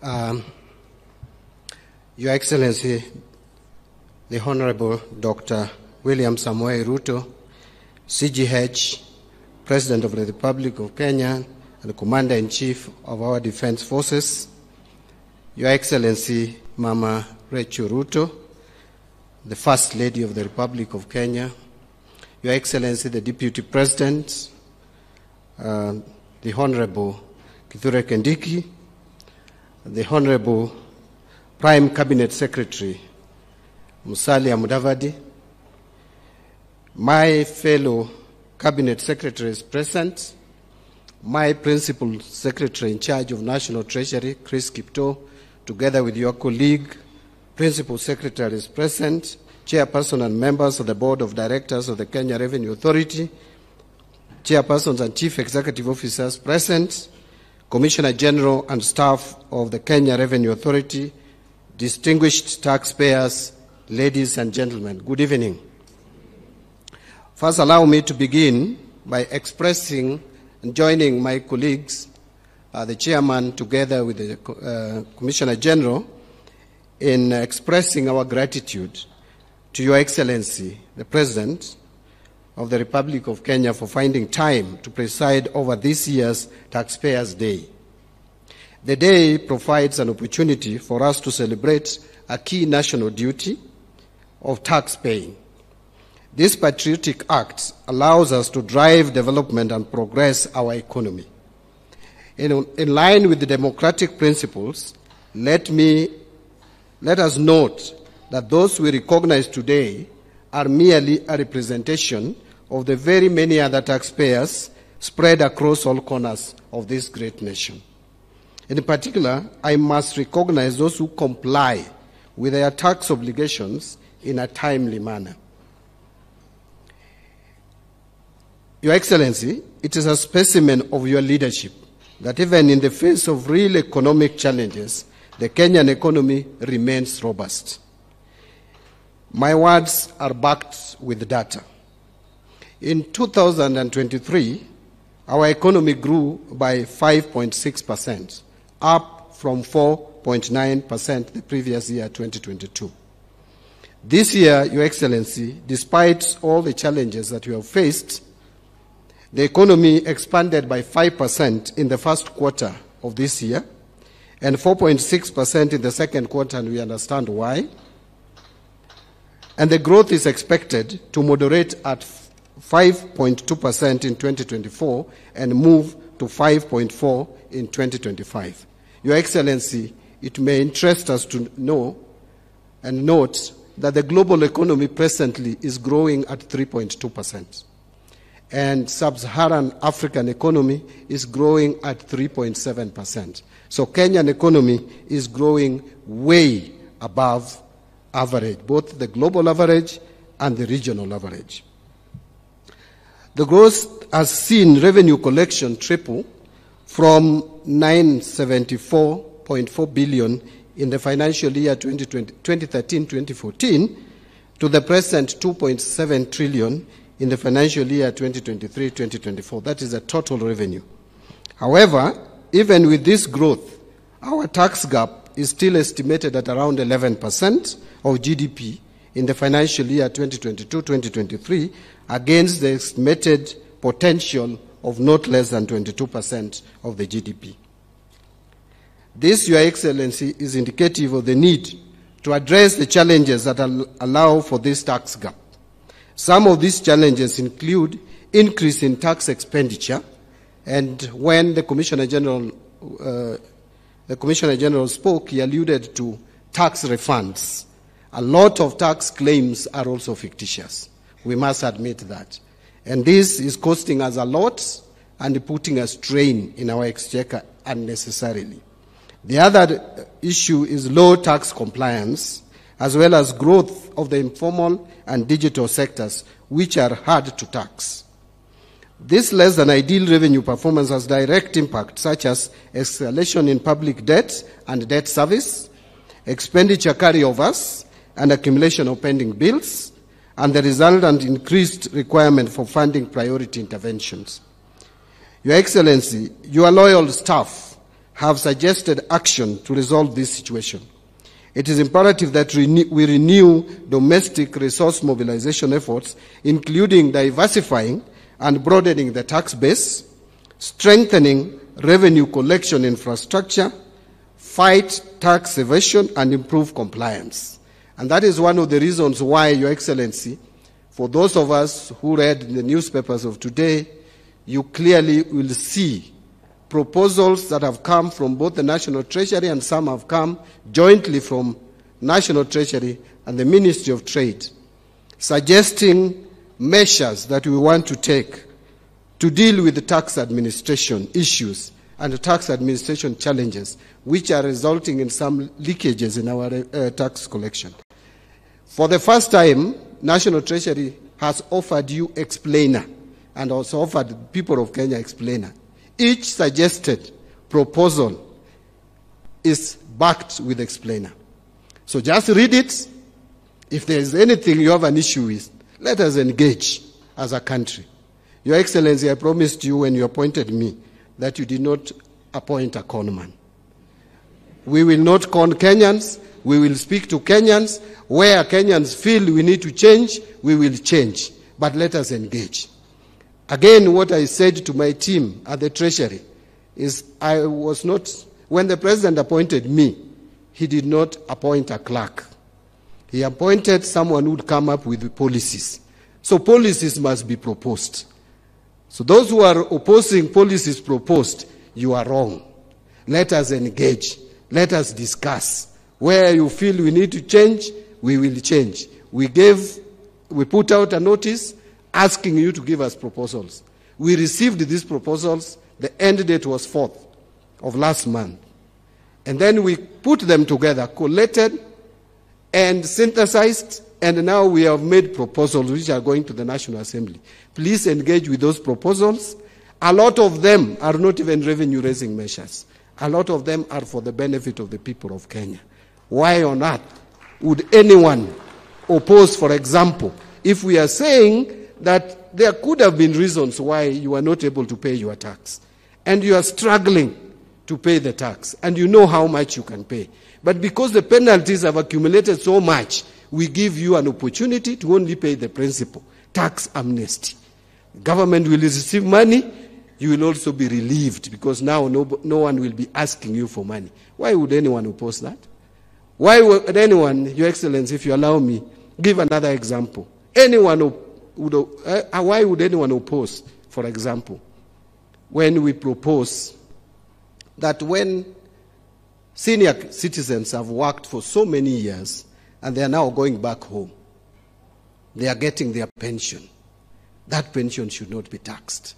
Your Excellency, the Honorable Dr. William Samoei Ruto, CGH, President of the Republic of Kenya, and Commander-in-Chief of our Defense Forces, Your Excellency, Mama Rachel Ruto, the First Lady of the Republic of Kenya, Your Excellency, the Deputy President, the Honorable Kithure Kindiki, the Honorable Prime Cabinet Secretary Musalia Mudavadi, my fellow Cabinet Secretaries present, my Principal Secretary in charge of National Treasury, Chris Kipto, together with your colleague, Principal Secretaries present, Chairperson and members of the Board of Directors of the Kenya Revenue Authority, Chairpersons and Chief Executive Officers present, Commissioner General and staff of the Kenya Revenue Authority, distinguished taxpayers, ladies and gentlemen, good evening. First, allow me to begin by expressing and joining my colleagues, the Chairman, together with the Commissioner General, in expressing our gratitude to Your Excellency, the President of the Republic of Kenya, for finding time to preside over this year's Taxpayers' Day. The day provides an opportunity for us to celebrate a key national duty of tax paying. This patriotic act allows us to drive development and progress our economy. In line with the democratic principles, let us note that those we recognize today are merely a representation of the very many other taxpayers spread across all corners of this great nation. In particular, I must recognize those who comply with their tax obligations in a timely manner. Your Excellency, it is a specimen of your leadership that even in the face of real economic challenges, the Kenyan economy remains robust. My words are backed with data. In 2023, our economy grew by 5.6%, up from 4.9% the previous year, 2022. This year, Your Excellency, despite all the challenges that you have faced, the economy expanded by 5% in the first quarter of this year and 4.6% in the second quarter, and we understand why. And the growth is expected to moderate at 5.2% in 2024 and move to 5.4% in 2025. Your Excellency, it may interest us to know and note that the global economy presently is growing at 3.2%. And sub-Saharan African economy is growing at 3.7%. So Kenyan economy is growing way above average, both the global average and the regional average. The growth has seen revenue collection triple from 974.4 billion in the financial year 2013-2014 to the present 2.7 trillion in the financial year 2023-2024. That is the total revenue. However, even with this growth, our tax gap is still estimated at around 11% of GDP in the financial year 2022-2023 against the estimated potential of not less than 22% of the GDP. This, Your Excellency, is indicative of the need to address the challenges that allow for this tax gap. Some of these challenges include increase in tax expenditure, and when the Commissioner General spoke, he alluded to tax refunds. A lot of tax claims are also fictitious. We must admit that. And this is costing us a lot and putting a strain in our exchequer unnecessarily. The other issue is low tax compliance, as well as growth of the informal and digital sectors, which are hard to tax. This less than ideal revenue performance has direct impact, such as escalation in public debt and debt service, expenditure carryovers, and accumulation of pending bills, and the resultant increased requirement for funding priority interventions. Your Excellency, your loyal staff have suggested action to resolve this situation. It is imperative that we renew domestic resource mobilization efforts, including diversifying and broadening the tax base, strengthening revenue collection infrastructure, fight tax evasion, and improve compliance. And that is one of the reasons why, Your Excellency, for those of us who read the newspapers of today, you clearly will see proposals that have come from both the National Treasury and some have come jointly from National Treasury and the Ministry of Trade, suggesting measures that we want to take to deal with the tax administration issues and the tax administration challenges, which are resulting in some leakages in our tax collection. For the first time, National Treasury has offered you explainer and also offered the people of Kenya explainer. Each suggested proposal is backed with explainer. So just read it. If there is anything you have an issue with, let us engage as a country. Your Excellency, I promised you when you appointed me that you did not appoint a conman. We will not con Kenyans. We will speak to Kenyans. Where Kenyans feel we need to change, we will change. But let us engage. Again, what I said to my team at the Treasury is I was not, when the President appointed me, he did not appoint a clerk. He appointed someone who would come up with policies. So policies must be proposed. So those who are opposing policies proposed, you are wrong. Let us engage. Let us discuss. Where you feel we need to change, we will change. We put out a notice asking you to give us proposals. We received these proposals. The end date was 4th of last month. And then we put them together, collated and synthesized, and now we have made proposals which are going to the National Assembly. Please engage with those proposals. A lot of them are not even revenue-raising measures. A lot of them are for the benefit of the people of Kenya. Why on earth would anyone oppose, for example, if we are saying that there could have been reasons why you are not able to pay your tax, and you are struggling to pay the tax, and you know how much you can pay. But because the penalties have accumulated so much, we give you an opportunity to only pay the principal, tax amnesty. Government will receive money, you will also be relieved, because now no one will be asking you for money. Why would anyone oppose that? Why would anyone, Your Excellency, if you allow me, give another example. Why would anyone oppose, for example, when we propose that when senior citizens have worked for so many years and they are now going back home, they are getting their pension. That pension should not be taxed.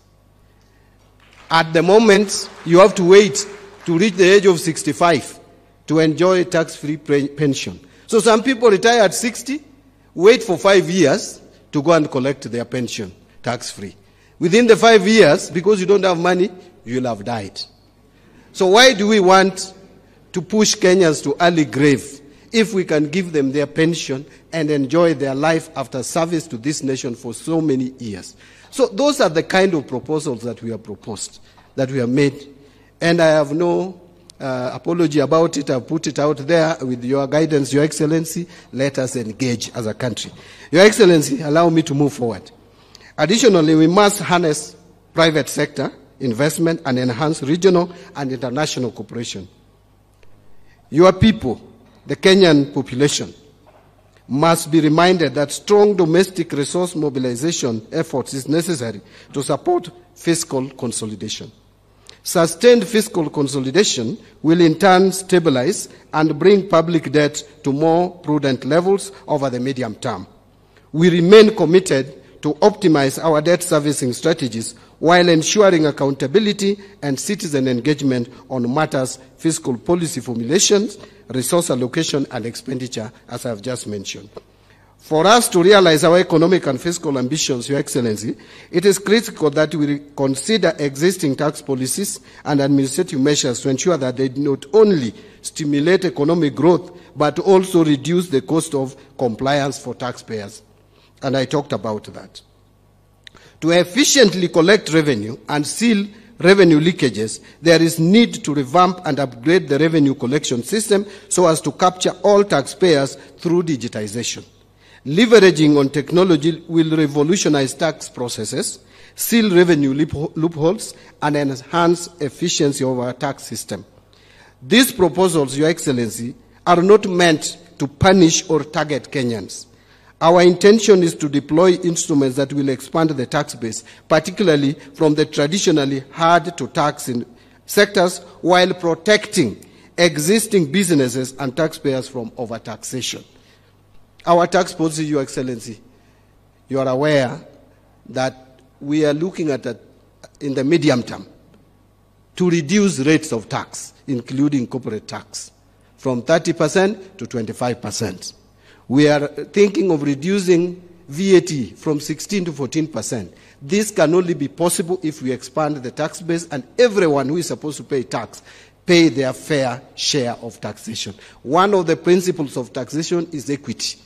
At the moment, you have to wait to reach the age of 65 to enjoy tax-free pension. So some people retire at 60, wait for 5 years to go and collect their pension tax-free. Within the 5 years, because you don't have money, you'll have died. So why do we want to push Kenyans to early grave if we can give them their pension and enjoy their life after service to this nation for so many years? So those are the kind of proposals that we have proposed, that we have made. And I have no apology about it. I've put it out there with your guidance, Your Excellency. Let us engage as a country. Your Excellency, allow me to move forward. Additionally, we must harness private sector investment and enhance regional and international cooperation. Your people, the Kenyan population, must be reminded that strong domestic resource mobilization efforts is necessary to support fiscal consolidation. Sustained fiscal consolidation will in turn stabilize and bring public debt to more prudent levels over the medium term. We remain committed to optimize our debt servicing strategies while ensuring accountability and citizen engagement on matters fiscal policy formulations, resource allocation and expenditure, as I have just mentioned. For us to realize our economic and fiscal ambitions, Your Excellency, it is critical that we consider existing tax policies and administrative measures to ensure that they not only stimulate economic growth, but also reduce the cost of compliance for taxpayers. And I talked about that. To efficiently collect revenue and seal revenue leakages, there is need to revamp and upgrade the revenue collection system so as to capture all taxpayers through digitization. Leveraging on technology will revolutionize tax processes, seal revenue loopholes, and enhance efficiency of our tax system. These proposals, Your Excellency, are not meant to punish or target Kenyans. Our intention is to deploy instruments that will expand the tax base, particularly from the traditionally hard-to-tax sectors, while protecting existing businesses and taxpayers from overtaxation. Our tax policy, Your Excellency, you are aware that we are looking at that in the medium term to reduce rates of tax, including corporate tax, from 30% to 25%. We are thinking of reducing VAT from 16 to 14%. This can only be possible if we expand the tax base and everyone who is supposed to pay tax pay their fair share of taxation. One of the principles of taxation is equity.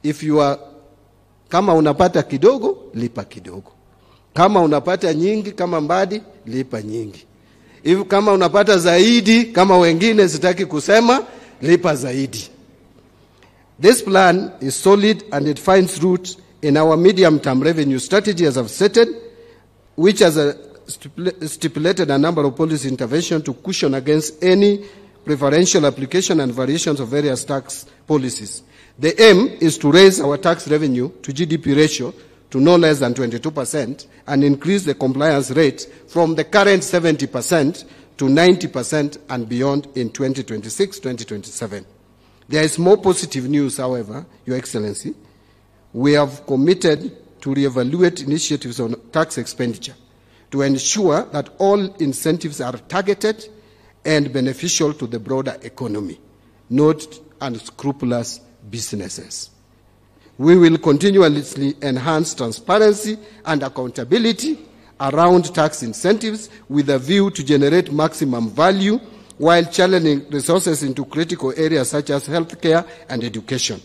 If you are, kama unapata kidogo, lipa kidogo. Kama unapata nyingi, kama Mbadi, lipa nyingi. If kama unapata zaidi, kama wengine sitaki kusema, lipa zaidi. This plan is solid and it finds roots in our medium-term revenue strategy, as I've stated, which has stipulated a number of policy interventions to cushion against any preferential application and variations of various tax policies. The aim is to raise our tax revenue to GDP ratio to no less than 22% and increase the compliance rate from the current 70% to 90% and beyond in 2026-2027. There is more positive news, however, Your Excellency. We have committed to reevaluate initiatives on tax expenditure to ensure that all incentives are targeted and beneficial to the broader economy, not unscrupulous businesses. We will continuously enhance transparency and accountability around tax incentives with a view to generate maximum value while channeling resources into critical areas such as healthcare and education.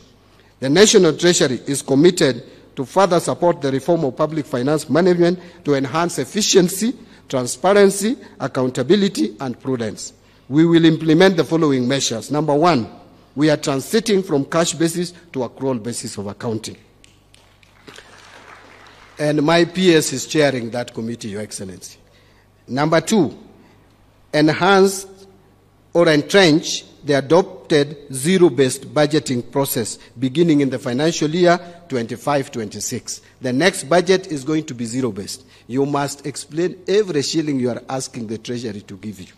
The National Treasury is committed to further support the reform of public finance management to enhance efficiency, transparency, accountability, and prudence. We will implement the following measures. Number one, we are transiting from cash basis to accrual basis of accounting. And my PS is chairing that committee, Your Excellency. Number two, enhance or entrench the adopted zero-based budgeting process beginning in the financial year 25-26. The next budget is going to be zero-based. You must explain every shilling you are asking the Treasury to give you.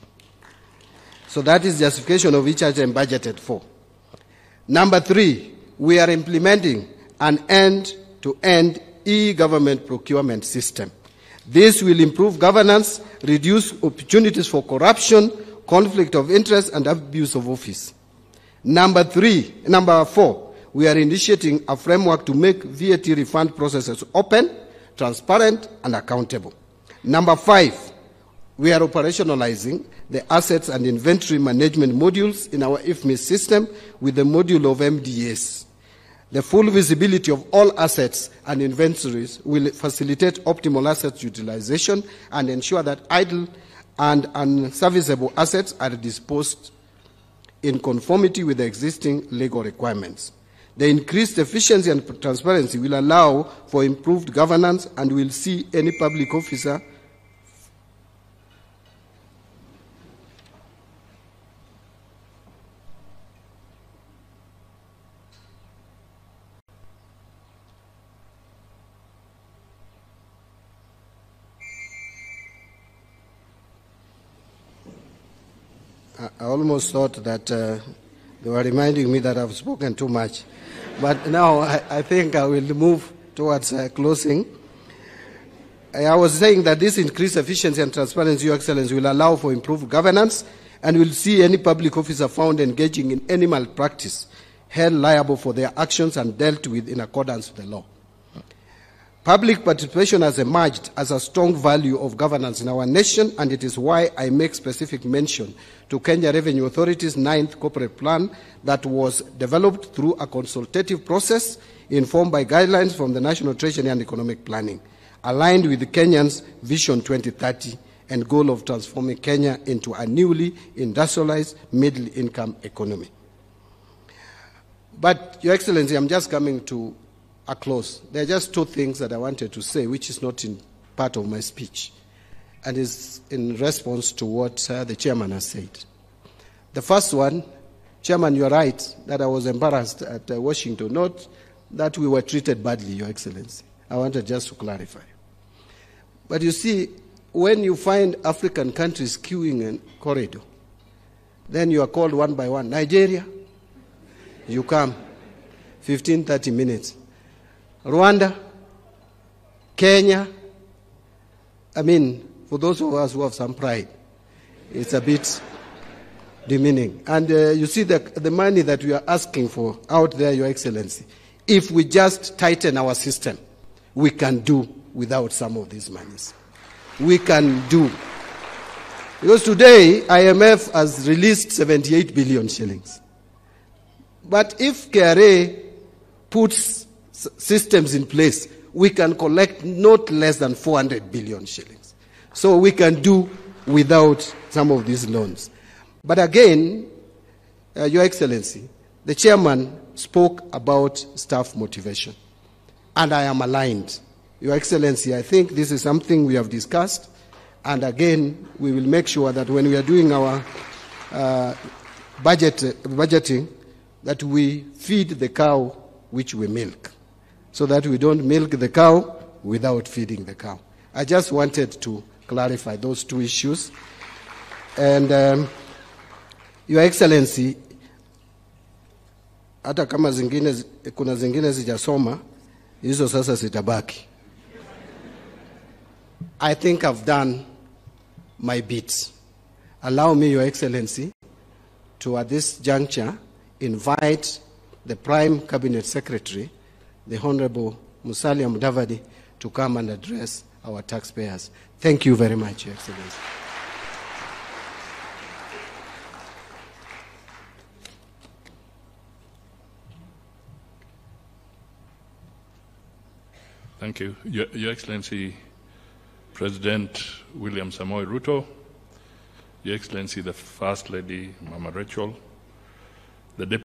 So that is justification of each item budgeted for. Number three, we are implementing an end-to-end e-government procurement system. This will improve governance, reduce opportunities for corruption, conflict of interest, and abuse of office. Number four, we are initiating a framework to make VAT refund processes open, transparent, and accountable. Number five, we are operationalizing the assets and inventory management modules in our IFMIS system with the module of MDS. The full visibility of all assets and inventories will facilitate optimal asset utilization and ensure that idle and unserviceable assets are disposed in conformity with the existing legal requirements. The increased efficiency and transparency will allow for improved governance and will see any public officer I almost thought that they were reminding me that I've spoken too much. But now I think I will move towards closing. I was saying that this increased efficiency and transparency, Your Excellency, will allow for improved governance and will see any public officer found engaging in any malpractice held liable for their actions and dealt with in accordance with the law. Public participation has emerged as a strong value of governance in our nation, and it is why I make specific mention to Kenya Revenue Authority's 9th corporate plan that was developed through a consultative process informed by guidelines from the National Treasury and Economic Planning. aligned with Kenyans' Vision 2030 and goal of transforming Kenya into a newly industrialized middle-income economy. But, Your Excellency, I'm just coming to a close. There are just two things that I wanted to say, which is not in part of my speech, and is in response to what the chairman has said. The first one, Chairman, you are right that I was embarrassed at Washington, not that we were treated badly, Your Excellency. I wanted just to clarify. But you see, when you find African countries queuing in corridor, then you are called one by one. Nigeria, you come, 15, 30 minutes. Rwanda, Kenya, I mean, for those of us who have some pride, it's a bit demeaning. And you see the money that we are asking for out there, Your Excellency, if we just tighten our system, we can do without some of these monies. We can do. Because today, IMF has released 78 billion shillings. But if KRA puts systems in place, we can collect not less than 400 billion shillings. So we can do without some of these loans. But again, Your Excellency, the chairman spoke about staff motivation. And I am aligned. Your Excellency, I think this is something we have discussed. And again, we will make sure that when we are doing our budgeting, that we feed the cow which we milk, so that we don't milk the cow without feeding the cow. I just wanted to clarify those two issues. And Your Excellency, hata kama kuna zingine zijasoma, hizo sasa sitabaki. I think I've done my bit. Allow me, Your Excellency, to at this juncture invite the Prime Cabinet Secretary, the Honorable Musalia Mudavadi, to come and address our taxpayers. Thank you very much, Your Excellency. Thank you. Your Excellency, President William Samoei Ruto, Your Excellency, the First Lady, Mama Rachel, the